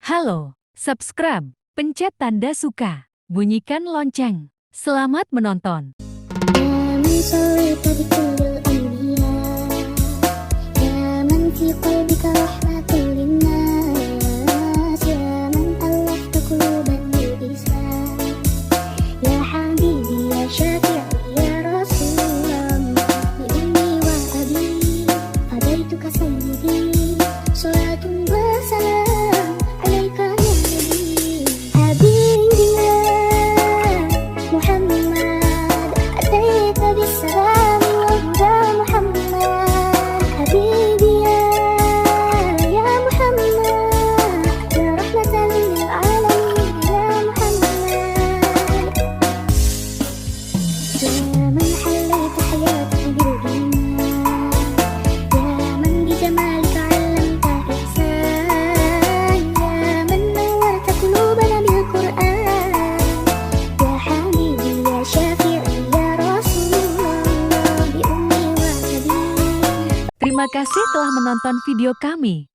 Halo, subscribe, pencet tanda suka, bunyikan lonceng. Selamat menonton. يا من صليت بكل الأنبياء، يا من في قلبك رحمة للناس، يا من ألفت قلوبا بالإسلام، يا حبيبي يا شافعي يا رسول الله، بأمي وأبي فديتك سيدي، صلاة وسلام عليك يا نبي. حبيبنا محمد أتيت بالسلام والهدى محمد، حبيبي يا محمد، يا رحمة للعالمين يا محمد، يا من حليت حياتي بالغنى، يا من بجمالك علمت إحسان، يا من نورت قلوبنا بالقرآن، يا حبيبي يا شافعي يا رسول الله، بأمي وأبي. Terima kasih telah menonton video kami.